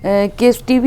KSTV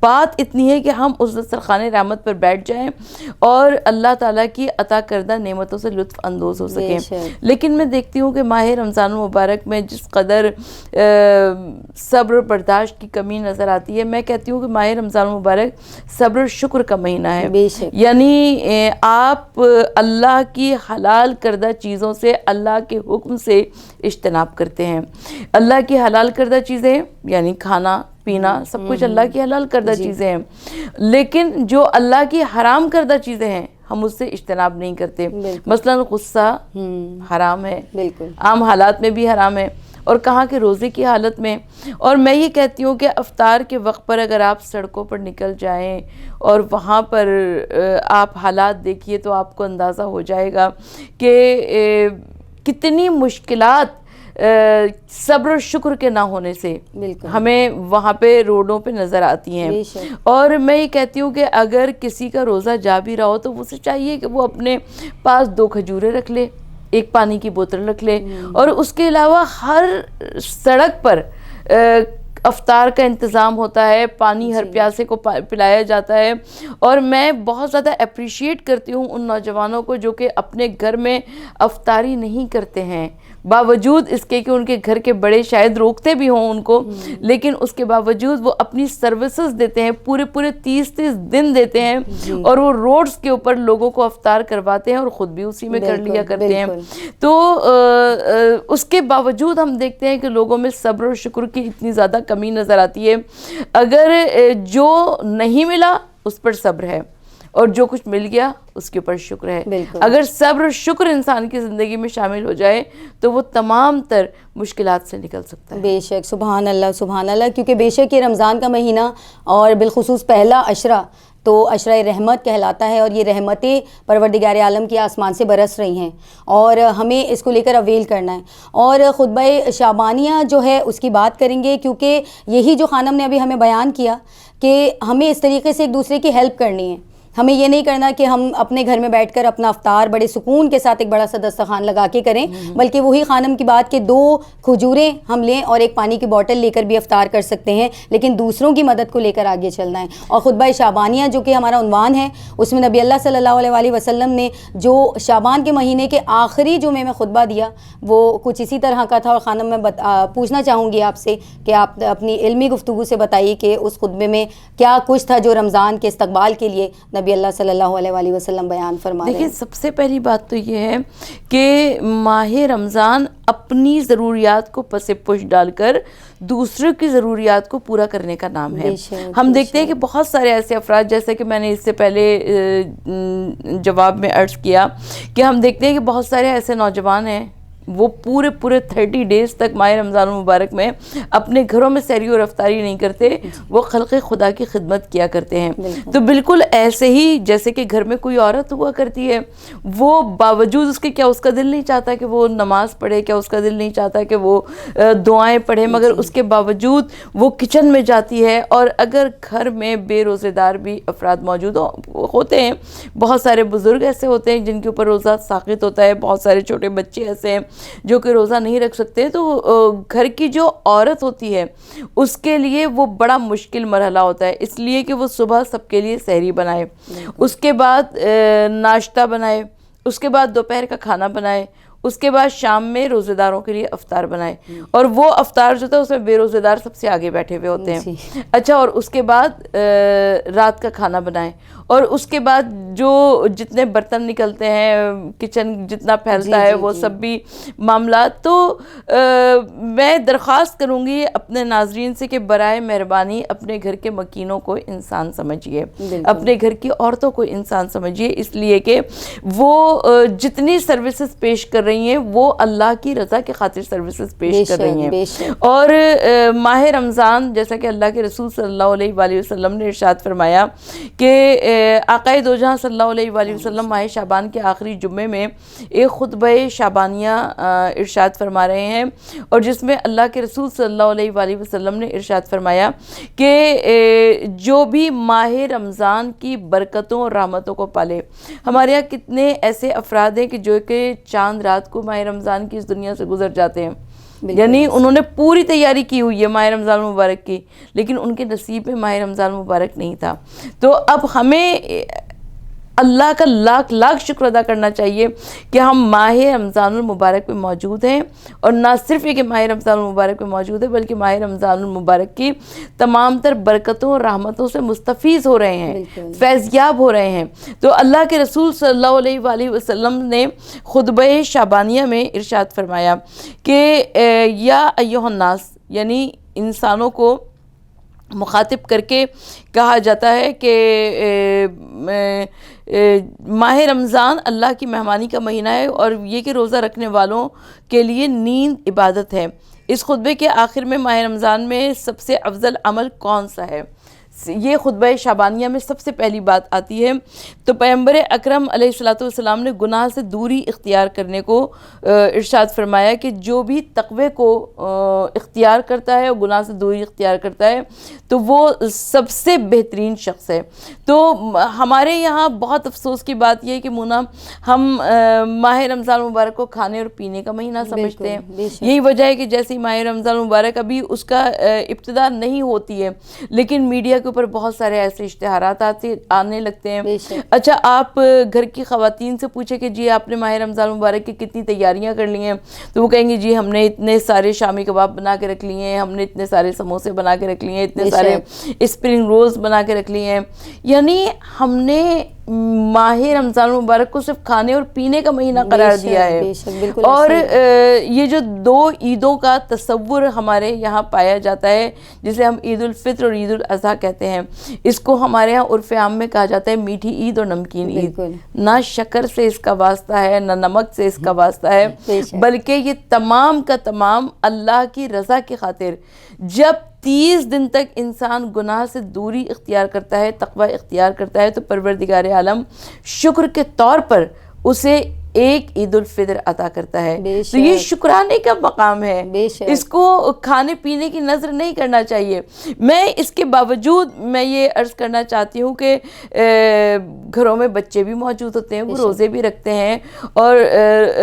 بات اتنی ہے کہ ہم اس دسترخوان رحمت پر بیٹھ جائیں اور اللہ تعالیٰ کی عطا کردہ نعمتوں سے لطف اندوز ہو سکیں. لیکن میں دیکھتی ہوں کہ ماہ رمضان المبارک میں جس قدر صبر و برداشت کی کمی نظر آتی ہے. میں کہتی ہوں کہ ماہ رمضان المبارک صبر و شکر کا مہینہ ہے. یعنی آپ اللہ کی حلال کردہ چیزوں سے اللہ کے حکم سے اجتناب کرتے ہیں. اللہ کی حلال کردہ چیزیں یعنی کھانا پینا سب کچھ اللہ کی حلال کردہ چیزیں ہیں, لیکن جو اللہ کی حرام کردہ چیزیں ہیں ہم اس سے اجتناب نہیں کرتے. مثلا غصہ حرام ہے, عام حالات میں بھی حرام ہے, اور کہاں کہ روزے کی حالت میں. اور میں یہ کہتی ہوں کہ افطار کے وقت پر اگر آپ سڑکوں پر نکل جائیں اور وہاں پر آپ حالات دیکھیے تو آپ کو اندازہ ہو جائے گا کہ کتنی مشکلات صبر و شکر کے نہ ہونے سے ہمیں وہاں پہ روڈوں پہ نظر آتی ہیں. اور میں یہ کہتی ہوں کہ اگر کسی کا روزہ جا بھی رہا ہو تو اسے چاہیے کہ وہ اپنے پاس 2 کھجوریں رکھ لے, ایک پانی کی بوتل رکھ لے, اور اس کے علاوہ ہر سڑک پر افطار کا انتظام ہوتا ہے, پانی ہر پیاسے کو پلایا جاتا ہے. اور میں بہت زیادہ اپریشیٹ کرتی ہوں ان نوجوانوں کو جو کہ اپنے گھر میں افطاری نہیں کرتے ہیں, باوجود اس کے کہ ان کے گھر کے بڑے شاید روکتے بھی ہوں ان کو, لیکن اس کے باوجود وہ اپنی سروسز دیتے ہیں, پورے 30 دن دیتے ہیں, اور وہ روڈز کے اوپر لوگوں کو افطار کرواتے ہیں اور خود بھی اسی میں کر لیا کرتے ہیں. تو اس کے باوجود ہم دیکھتے ہیں کہ لوگوں میں صبر و شکر کی اتنی زیادہ کمی نظر آتی ہے. اگر جو نہیں ملا اس پر صبر ہے اور جو کچھ مل گیا اس کے اوپر شکر ہے. اگر صبر و شکر انسان کی زندگی میں شامل ہو جائے تو وہ تمام تر مشکلات سے نکل سکتا ہے. بے شک, سبحان اللہ سبحان اللہ. کیونکہ بے شک یہ رمضان کا مہینہ اور بالخصوص پہلا عشرہ تو عشرہ رحمت کہلاتا ہے, اور یہ رحمتیں پروردگار عالم کی آسمان سے برس رہی ہیں اور ہمیں اس کو لے کر اویل کرنا ہے. اور خطبہ شعبانیہ جو ہے اس کی بات کریں گے, کیونکہ یہی جو خانم نے ابھی ہمیں بیان کیا کہ ہمیں اس طریقے سے ایک دوسرے کی ہیلپ کرنی ہے. ہمیں یہ نہیں کرنا کہ ہم اپنے گھر میں بیٹھ کر اپنا افطار بڑے سکون کے ساتھ ایک بڑا سا دسترخوان لگا کے کریں, بلکہ وہی خانم کی بات کہ 2 کھجوریں ہم لیں اور ایک پانی کی بوٹل لے کر بھی افطار کر سکتے ہیں, لیکن دوسروں کی مدد کو لے کر آگے چلنا ہے. اور خطبہ شعبانیہ جو کہ ہمارا عنوان ہے, اس میں نبی اللہ صلی اللہ علیہ وآلہ وسلم نے جو شعبان کے مہینے کے آخری جمعے میں خطبہ دیا وہ کچھ اسی طرح کا تھا. اور خانم میں پوچھنا چاہوں گی آپ سے کہ آپ اپنی علمی گفتگو سے بتائیے کہ اس خطبے میں کیا کچھ تھا جو رمضان کے استقبال کے لیے نبی اللہ صلی اللہ علیہ وآلہ وسلم بیان فرما رہے ہیں. دیکھیں, سب سے پہلی بات تو یہ ہے کہ ماہ رمضان اپنی ضروریات کو پس پش ڈال کر دوسروں کی ضروریات کو پورا کرنے کا نام ہے. ہم دیکھتے ہیں کہ بہت سارے ایسے افراد, جیسے کہ میں نے اس سے پہلے جواب میں عرض کیا کہ ہم دیکھتے ہیں کہ بہت سارے ایسے نوجوان ہیں وہ پورے 30 ڈیز تک ماہ رمضان المبارک میں اپنے گھروں میں سحری اور افطاری نہیں کرتے, وہ خلق خدا کی خدمت کیا کرتے ہیں. تو بالکل ایسے ہی جیسے کہ گھر میں کوئی عورت ہوا کرتی ہے, وہ باوجود اس کے کیا اس کا دل نہیں چاہتا کہ وہ نماز پڑھے, کیا اس کا دل نہیں چاہتا کہ وہ دعائیں پڑھے, مگر اس کے باوجود وہ کچن میں جاتی ہے. اور اگر گھر میں بے روزے دار بھی افراد موجود ہوتے ہیں, بہت سارے بزرگ ایسے ہوتے ہیں جن کے اوپر روزہ ساقط ہوتا ہے, بہت سارے چھوٹے بچے ایسے ہیں جو کہ روزہ نہیں رکھ سکتے, تو گھر کی جو عورت ہوتی ہے اس کے لیے وہ بڑا مشکل مرحلہ ہوتا ہے, اس لیے کہ وہ صبح سب کے لیے سحری بنائے, اس کے بعد ناشتہ بنائے, اس کے بعد دوپہر کا کھانا بنائے, اس کے بعد شام میں روزے داروں کے لیے افطار بنائے. اور وہ افطار جو تھا اس میں بے روزے دار سب سے آگے بیٹھے ہوئے ہوتے ہیں. اچھا, اور اس کے بعد رات کا کھانا بنائے, اور اس کے بعد جو جتنے برتن نکلتے ہیں, کچن جتنا پھیلتا ہے وہ سب بھی معاملات. تو میں درخواست کروں گی اپنے ناظرین سے کہ برائے مہربانی اپنے گھر کے مکینوں کو انسان سمجھیے, اپنے گھر کی عورتوں کو انسان سمجھیے, اس لیے کہ وہ جتنی سروسز پیش کر رہی ہیں وہ اللہ کی رضا کی خاطر سروسز پیش کر رہی ہیں. اور ماہ رمضان, جیسا کہ اللہ کے رسول صلی اللہ علیہ وآلہ وسلم نے ارشاد فرمایا کہ آقا دو جہاں صلی اللہ علیہ وآلہ وسلم ماہ شعبان کے آخری جمعے میں ایک خطبہ شعبانیہ ارشاد فرما رہے ہیں, اور جس میں اللہ کے رسول صلی اللہ علیہ وآلہ وسلم نے ارشاد فرمایا کہ جو بھی ماہ رمضان کی برکتوں اور رحمتوں کو پالے. ہمارے یہاں کتنے ایسے افراد ہیں کہ جو کہ چاند رات کو ماہ رمضان کی اس دنیا سے گزر جاتے ہیں, یعنی انہوں نے پوری تیاری کی ہوئی ہے ماہ رمضان المبارک کی، لیکن ان کے نصیب میں ماہ رمضان المبارک نہیں تھا. تو اب ہمیں اللہ کا لاکھ لاکھ شکر ادا کرنا چاہیے کہ ہم ماہ رمضان المبارک میں موجود ہیں، اور نہ صرف یہ کہ ماہ رمضان المبارک میں موجود ہیں بلکہ ماہ رمضان المبارک کی تمام تر برکتوں اور رحمتوں سے مستفیض ہو رہے ہیں، فیض یاب ہو رہے ہیں. تو اللہ کے رسول صلی اللہ علیہ وآلہ وسلم نے خطبہ شعبانیہ میں ارشاد فرمایا کہ یا ایھا الناس، یعنی انسانوں کو مخاطب کر کے کہا جاتا ہے کہ ماہ رمضان اللہ کی مہمانی کا مہینہ ہے، اور یہ کہ روزہ رکھنے والوں کے لیے نیند عبادت ہے. اس خطبے کے آخر میں ماہ رمضان میں سب سے افضل عمل کون سا ہے، یہ خطبہ شعبانیہ میں سب سے پہلی بات آتی ہے. تو پیغمبر اکرم علیہ الصلوۃ والسلام نے گناہ سے دوری اختیار کرنے کو ارشاد فرمایا کہ جو بھی تقوی کو اختیار کرتا ہے اور گناہ سے دوری اختیار کرتا ہے تو وہ سب سے بہترین شخص ہے. تو ہمارے یہاں بہت افسوس کی بات یہ ہے کہ مونا ہم ماہ رمضان مبارک کو کھانے اور پینے کا مہینہ سمجھتے ہیں. یہی وجہ ہے کہ جیسے ماہ رمضان مبارک ابھی اس کا ابتدا نہیں ہوتی ہے، لیکن میڈیا کے اوپر بہت سارے ایسے اشتہارات آنے لگتے ہیں. اچھا، آپ گھر کی خواتین سے پوچھیں کہ جی آپ نے ماہ رمضان مبارک کی کتنی تیاریاں کر لی ہیں، تو وہ کہیں گے جی ہم نے اتنے سارے شامی کباب بنا کے رکھ لیے ہیں، ہم نے اتنے سارے سموسے بنا کے رکھ لیے ہیں، اتنے سارے اسپرنگ رولز بنا کے رکھ لیے ہیں. یعنی ہم نے ماہ رمضان مبارک کو صرف کھانے اور پینے کا مہینہ قرار دیا ہے. اور یہ جو دو عیدوں کا تصور ہمارے یہاں پایا جاتا ہے، جسے ہم عید الفطر اور عید الاضحیٰ کہتے ہیں، اس کو ہمارے یہاں عرف عام میں کہا جاتا ہے میٹھی عید اور نمکین عید. نہ شکر سے اس کا واسطہ ہے، نہ نمک سے اس کا واسطہ ہے، بلکہ یہ تمام کا تمام اللہ کی رضا کی خاطر. جب 30 دن تک انسان گناہ سے دوری اختیار کرتا ہے، تقوی اختیار کرتا ہے، تو پروردگار عالم شکر کے طور پر اسے ایک عید الفطر عطا کرتا ہے. تو یہ شکرانے کا مقام ہے، اس کو کھانے پینے کی نظر نہیں کرنا چاہیے. میں اس کے باوجود میں یہ عرض کرنا چاہتی ہوں کہ گھروں میں بچے بھی موجود ہوتے ہیں، وہ روزے بھی رکھتے ہیں، اور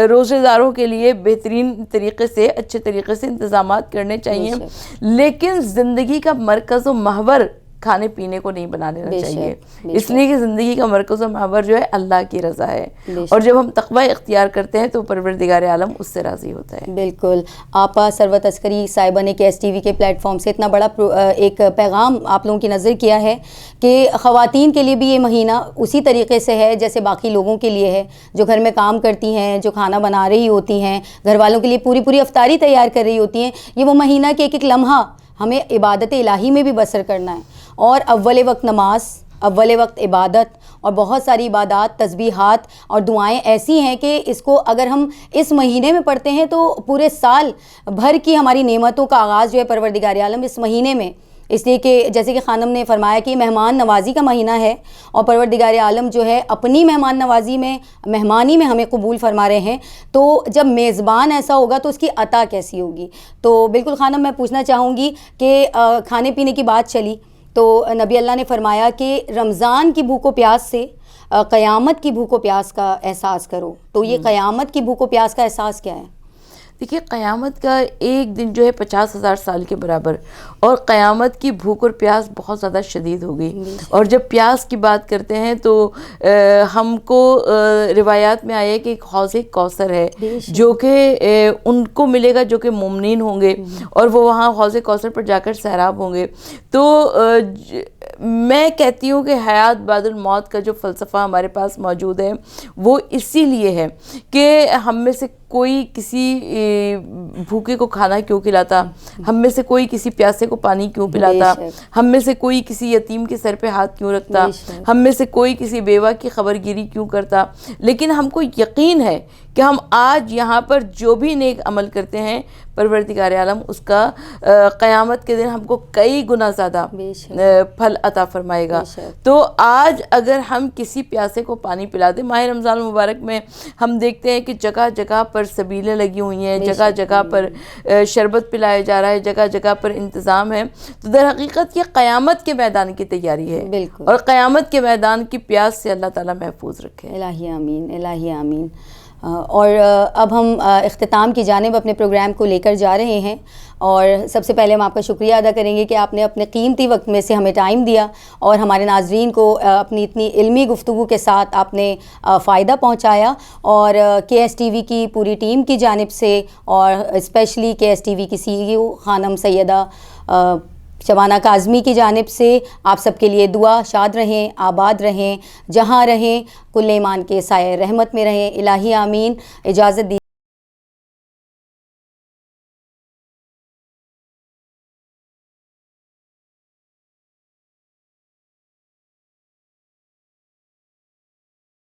روزے داروں کے لیے بہترین طریقے سے، اچھے طریقے سے انتظامات کرنے چاہیے، لیکن زندگی کا مرکز و محور کھانے پینے کو نہیں بنا لینا چاہیے. اس لیے کہ زندگی کا مرکز و محور جو ہے اللہ کی رضا ہے، اور جب ہم تقوی اختیار کرتے ہیں تو پروردگار عالم اس سے راضی ہوتا ہے. بالکل. آپا ثروت عسکری صاحبہ نے KS TV کے پلیٹ فارم سے اتنا بڑا ایک پیغام آپ لوگوں کی نظر کیا ہے کہ خواتین کے لیے بھی یہ مہینہ اسی طریقے سے ہے جیسے باقی لوگوں کے لیے ہے، جو گھر میں کام کرتی ہیں، جو کھانا بنا رہی ہوتی ہیں، گھر والوں کے لیے پوری افطاری تیار کر رہی ہوتی ہیں. یہ وہ مہینہ کہ ایک لمحہ ہمیں عبادت الہی میں بھی بسر کرنا ہے، اور اول وقت نماز، اول وقت عبادت، اور بہت ساری عبادات، تسبیحات اور دعائیں ایسی ہیں کہ اس کو اگر ہم اس مہینے میں پڑھتے ہیں تو پورے سال بھر کی ہماری نعمتوں کا آغاز جو ہے پروردگار عالم اس مہینے میں، اس لیے کہ جیسے کہ خانم نے فرمایا کہ مہمان نوازی کا مہینہ ہے، اور پروردگار عالم جو ہے اپنی مہمان نوازی میں، مہمانی میں ہمیں قبول فرما رہے ہیں. تو جب میزبان ایسا ہوگا تو اس کی عطا کیسی ہوگی. تو بالکل خانم میں پوچھنا چاہوں گی کہ کھانے پینے کی بات چلی تو نبی اللہ نے فرمایا کہ رمضان کی بھوک و پیاس سے قیامت کی بھوک و پیاس کا احساس کرو. تو یہ قیامت کی بھوک و پیاس کا احساس کیا ہے؟ دیکھیے، قیامت کا ایک دن جو ہے 50,000 سال کے برابر، اور قیامت کی بھوک اور پیاس بہت زیادہ شدید ہوگی. اور جب پیاس کی بات کرتے ہیں تو ہم کو روایات میں آیا کہ ایک حوض کوثر ہے جو کہ ان کو ملے گا جو کہ مومنین ہوں گے، اور وہ وہاں حوض کوثر پر جا کر سیراب ہوں گے. تو میں کہتی ہوں کہ حیات بعد الموت کا جو فلسفہ ہمارے پاس موجود ہے وہ اسی لیے ہے کہ ہم میں سے کوئی کسی بھوکے کو کھانا کیوں کھلاتا، ہم میں سے کوئی کسی پیاسے کو پانی کیوں پلاتا، ہم میں سے کوئی کسی یتیم کے سر پہ ہاتھ کیوں رکھتا، ہم میں سے کوئی کسی بیوہ کی خبر گیری کیوں کرتا. لیکن ہم کو یقین ہے کہ ہم آج یہاں پر جو بھی نیک عمل کرتے ہیں پروردگار عالم اس کا قیامت کے دن ہم کو کئی گنا زیادہ پھل عطا فرمائے گا. تو آج اگر ہم کسی پیاسے کو پانی پلا دیں، ماہ رمضان مبارک میں ہم دیکھتے ہیں کہ جگہ جگہ پر سبیلیں لگی ہوئی ہیں، جگہ جگہ پر شربت پلایا جا رہا ہے، جگہ جگہ پر انتظام ہے. تو در حقیقت یہ قیامت کے میدان کی تیاری ہے، اور قیامت کے میدان کی پیاس سے اللہ تعالیٰ محفوظ رکھے. الہی آمین، الہی آمین. اور اب ہم اختتام کی جانب اپنے پروگرام کو لے کر جا رہے ہیں، اور سب سے پہلے ہم آپ کا شکریہ ادا کریں گے کہ آپ نے اپنے قیمتی وقت میں سے ہمیں ٹائم دیا اور ہمارے ناظرین کو اپنی اتنی علمی گفتگو کے ساتھ آپ نے فائدہ پہنچایا، اور کے ایس ٹی وی کی پوری ٹیم کی جانب سے اور اسپیشلی کے ایس ٹی وی کی سی ای او خانم سیدہ شبانہ کاظمی کی جانب سے آپ سب کے لیے دعا، شاد رہیں، آباد رہیں، جہاں رہیں کل ایمان کے سائے رحمت میں رہیں، الہی آمین۔ اجازت دیجیے